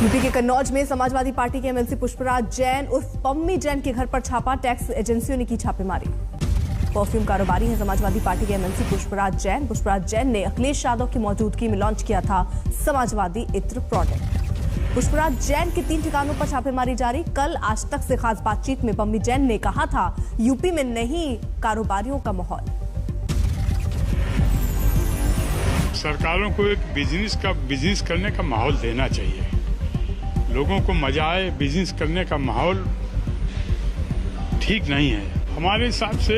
UP के कन्नौज में Samajwadi party के एमएलसी पुष्पराज जैन उर्फ पम्मी जैन के घर पर छापा। टैक्स एजेंसियों ने की छापेमारी। परफ्यूम कारोबारी है समाजवादी पार्टी के एमएलसी पुष्पराज जैन। पुष्पराज जैन ने अखिलेश यादव की मौजूदगी में लॉन्च किया था समाजवादी इत्र प्रोडक्ट। पुष्पराज जैन के 3 ठिकानों पर छापेमारी जारी। कल आज तक से खास बातचीत में पम्मी जैन ने कहा था यूपी में नहीं कारोबारियों का माहौल। सरकारों को एक बिजनेस करने का माहौल देना चाहिए। लोगों को मजा आए, बिजनेस करने का माहौल ठीक नहीं है हमारे हिसाब से।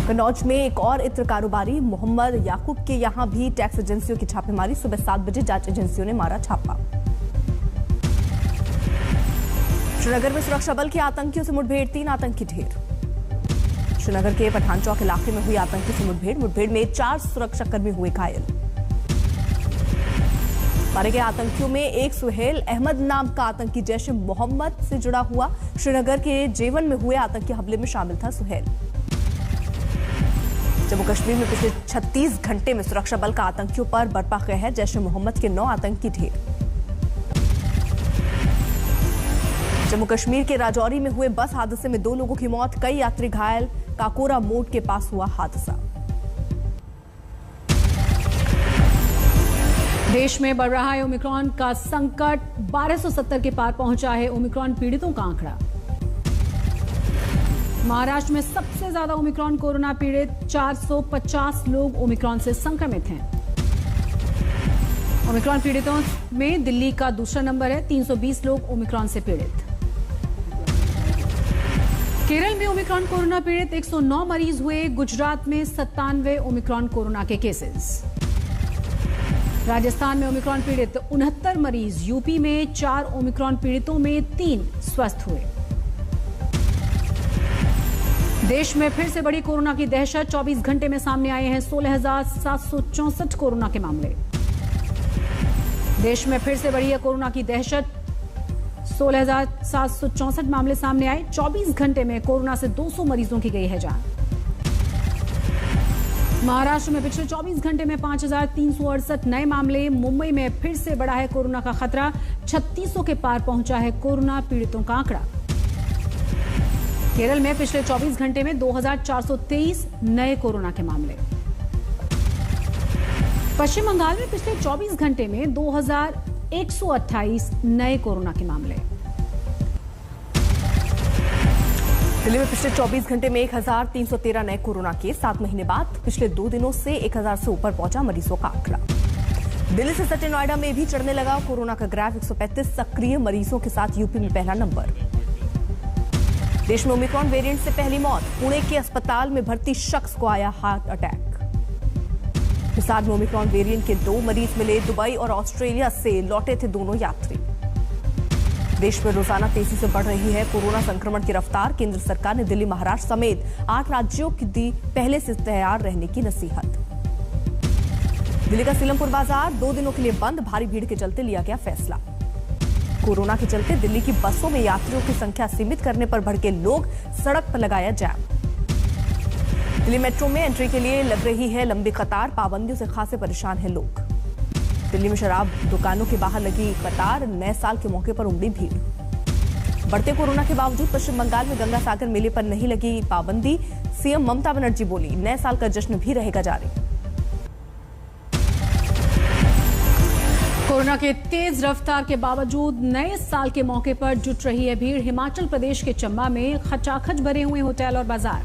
कन्नौज में एक और इत्र कारोबारी मोहम्मद याकूब के यहां भी टैक्स एजेंसियों की छापेमारी। सुबह 7 बजे जांच एजेंसियों ने मारा छापा। श्रीनगर में सुरक्षा बल के आतंकियों से मुठभेड़, 3 आतंकी ढेर। श्रीनगर के पठान चौक इलाके में हुई आतंकी से मुठभेड़ में 4 सुरक्षाकर्मी हुए घायल। मारे गए आतंकियों में एक सुहेल अहमद नाम का आतंकी जैश मोहम्मद से जुड़ा हुआ। श्रीनगर के जेवन में हुए आतंकी हमले में शामिल था सुहेल। जम्मू कश्मीर में पिछले 36 घंटे में सुरक्षा बल का आतंकियों पर बरपा कहर। जैश मोहम्मद के 9 आतंकी ढेर। जम्मू कश्मीर के राजौरी में हुए बस हादसे में 2 लोगों की मौत, कई यात्री घायल। काकोरा मोड़ के पास हुआ हादसा। देश में बढ़ रहा है ओमिक्रॉन का संकट। 1270 के पार पहुंचा है ओमिक्रॉन पीड़ितों का आंकड़ा। महाराष्ट्र में सबसे ज्यादा ओमिक्रॉन कोरोना पीड़ित, 450 लोग ओमिक्रॉन से संक्रमित हैं। ओमिक्रॉन पीड़ितों में दिल्ली का दूसरा नंबर है, 320 लोग ओमिक्रॉन से पीड़ित। केरल में ओमिक्रॉन कोरोना पीड़ित 109 मरीज हुए। गुजरात में 97 ओमिक्रॉन कोरोना के केसेस। राजस्थान में ओमिक्रॉन पीड़ित 69 मरीज। यूपी में 4 ओमिक्रॉन पीड़ितों में 3 स्वस्थ हुए। देश में फिर से बड़ी कोरोना की दहशत। 24 घंटे में सामने आए हैं 16,764 कोरोना के मामले। देश में फिर से बढ़ी है कोरोना की दहशत। 16,764 मामले सामने आए। 24 घंटे में कोरोना से 200 मरीजों की गई है जान। महाराष्ट्र में पिछले 24 घंटे में 5,368 नए मामले। मुंबई में फिर से बढ़ा है कोरोना का खतरा। 3600 के पार पहुंचा है कोरोना पीड़ितों का आंकड़ा। केरल में पिछले 24 घंटे में 2,423 नए कोरोना के मामले। पश्चिम बंगाल में पिछले 24 घंटे में 2,128 नए कोरोना के मामले। दिल्ली में पिछले 24 घंटे में 1,313 नए कोरोना केस। 7 महीने बाद पिछले 2 दिनों से 1,000 से ऊपर पहुंचा मरीजों का आंकड़ा। दिल्ली से सटे नोएडा में भी चढ़ने लगा कोरोना का ग्राफ। 135 सक्रिय मरीजों के साथ यूपी में पहला नंबर। देश में ओमिक्रॉन वेरिएंट से पहली मौत। पुणे के अस्पताल में भर्ती शख्स को आया हार्ट अटैक। हिसार में ओमिक्रॉन वेरिएंट के 2 मरीज मिले। दुबई और ऑस्ट्रेलिया से लौटे थे दोनों यात्री। देश में रोजाना तेजी से बढ़ रही है कोरोना संक्रमण की रफ्तार। केंद्र सरकार ने दिल्ली, महाराष्ट्र समेत 8 राज्यों की दी पहले से तैयार रहने की नसीहत। दिल्ली का सीलमपुर बाजार 2 दिनों के लिए बंद। भारी भीड़ के चलते लिया गया फैसला। कोरोना के चलते दिल्ली की बसों में यात्रियों की संख्या सीमित करने पर भड़के लोग, सड़क पर लगाया जाम। दिल्ली मेट्रो में एंट्री के लिए लग रही है लंबी कतार। पाबंदियों से खासे परेशान हैं लोग। दिल्ली में शराब दुकानों के बाहर लगी कतार। नए साल के मौके पर उमड़ी भीड़। बढ़ते कोरोना के बावजूद पश्चिम बंगाल में गंगा सागर मेले पर नहीं लगी पाबंदी। सीएम ममता बनर्जी बोली नए साल का जश्न भी रहेगा जारी। कोरोना के तेज रफ्तार के बावजूद नए साल के मौके पर जुट रही है भीड़। हिमाचल प्रदेश के चंबा में खचाखच भरे हुए होटल और बाजार।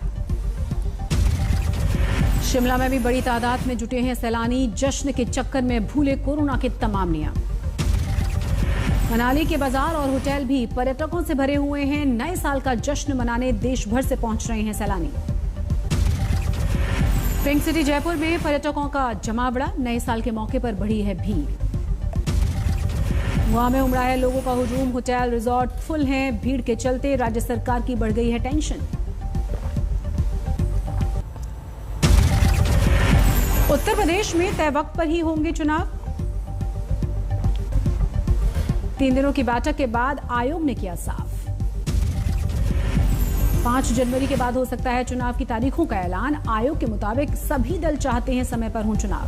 शिमला में भी बड़ी तादाद में जुटे हैं सैलानी। जश्न के चक्कर में भूले कोरोना के तमाम नियम। मनाली के बाजार और होटल भी पर्यटकों से भरे हुए हैं। नए साल का जश्न मनाने देश भर से पहुंच रहे हैं सैलानी। पिंक सिटी जयपुर में पर्यटकों का जमावड़ा। नए साल के मौके पर बढ़ी है भीड़। वहां में उमड़ा है लोगों का हुजूम। होटल रिजॉर्ट फुल हैं। भीड़ के चलते राज्य सरकार की बढ़ गई है टेंशन। उत्तर प्रदेश में तय वक्त पर ही होंगे चुनाव। 3 दिनों की बैठक के बाद आयोग ने किया साफ। 5 जनवरी के बाद हो सकता है चुनाव की तारीखों का ऐलान। आयोग के मुताबिक सभी दल चाहते हैं समय पर हों चुनाव।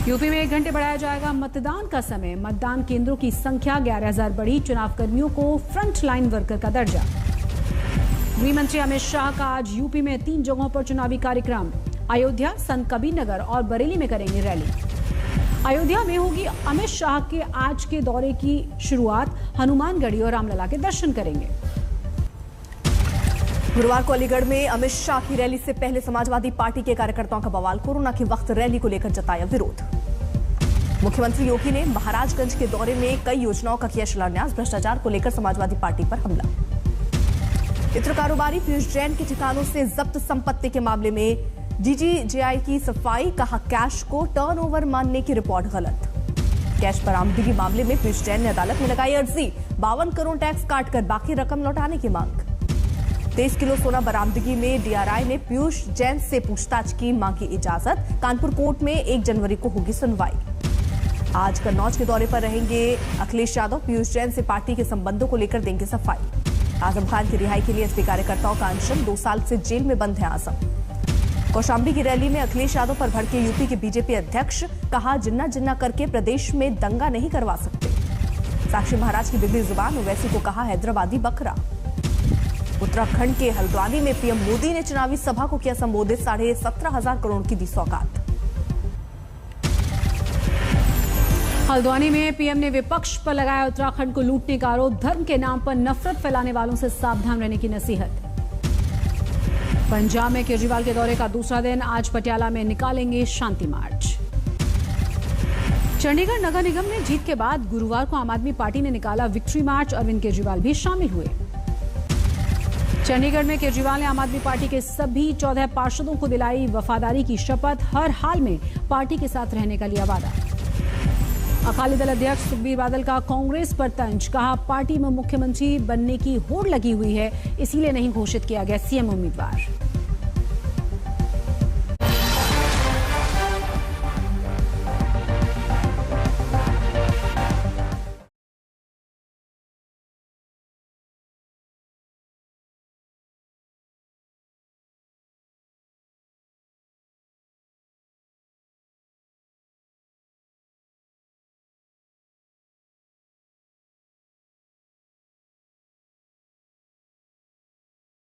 यूपी में 1 घंटे बढ़ाया जाएगा मतदान का समय। मतदान केंद्रों की संख्या 11,000 बढ़ी। चुनाव कर्मियों को फ्रंट लाइन वर्कर का दर्जा। गृह मंत्री अमित शाह का आज यूपी में 3 जगहों पर चुनावी कार्यक्रम। अयोध्या, संत कबीर नगर और बरेली में करेंगे रैली। अयोध्या में होगी अमित शाह के आज के दौरे की शुरुआत। हनुमानगढ़ी और रामलला के दर्शन करेंगे। गुरुवार को अलीगढ़ में अमित शाह की रैली से पहले समाजवादी पार्टी के कार्यकर्ताओं का बवाल। कोरोना के वक्त रैली को लेकर जताया विरोध। मुख्यमंत्री योगी ने महाराजगंज के दौरे में कई योजनाओं का किया शिलान्यास। भ्रष्टाचार को लेकर समाजवादी पार्टी पर हमला। इत्र कारोबारी पीयूष जैन के ठिकानों से जब्त संपत्ति के मामले में डीजीजीआई की सफाई। कहा कैश को टर्नओवर मानने की रिपोर्ट गलत। कैश बरामदगी मामले में पीयूष जैन ने अदालत में लगाई अर्जी। 52 करोड़ टैक्स काटकर बाकी रकम लौटाने की मांग। 23 किलो सोना बरामदगी में डीआरआई ने पीयूष जैन से पूछताछ की, मांगी इजाजत। कानपुर कोर्ट में 1 जनवरी को होगी सुनवाई। आज कन्नौज के दौरे पर रहेंगे अखिलेश यादव। पीयूष जैन से पार्टी के संबंधों को लेकर देंगे सफाई। आजम खान की रिहाई के लिए एसपी कार्यकर्ताओं का अनशन। 2 साल से जेल में बंद है आजम। कौशाम्बी की रैली में अखिलेश यादव पर भड़के यूपी के बीजेपी अध्यक्ष। कहा जिन्ना जिन्ना करके प्रदेश में दंगा नहीं करवा सकते। साक्षी महाराज की बिगड़ी जुबान। ओवैसी को कहा हैदराबादी बकरा। उत्तराखंड के हल्द्वानी में पीएम मोदी ने चुनावी सभा को किया संबोधित। 17,500 करोड़ की दी सौगात। हल्द्वानी में पीएम ने विपक्ष पर लगाया उत्तराखंड को लूटने का आरोप। धर्म के नाम पर नफरत फैलाने वालों से सावधान रहने की नसीहत। पंजाब में केजरीवाल के दौरे का दूसरा दिन। आज पटियाला में निकालेंगे शांति मार्च। चंडीगढ़ नगर निगम ने जीत के बाद गुरुवार को आम आदमी पार्टी ने निकाला विक्ट्री मार्च। अरविंद केजरीवाल भी शामिल हुए। चंडीगढ़ में केजरीवाल ने आम आदमी पार्टी के सभी 14 पार्षदों को दिलाई वफादारी की शपथ। हर हाल में पार्टी के साथ रहने का लिया वादा। अकाली दल अध्यक्ष सुखबीर बादल का कांग्रेस पर तंज। कहा पार्टी में मुख्यमंत्री बनने की होड़ लगी हुई है, इसीलिए नहीं घोषित किया गया सीएम उम्मीदवार।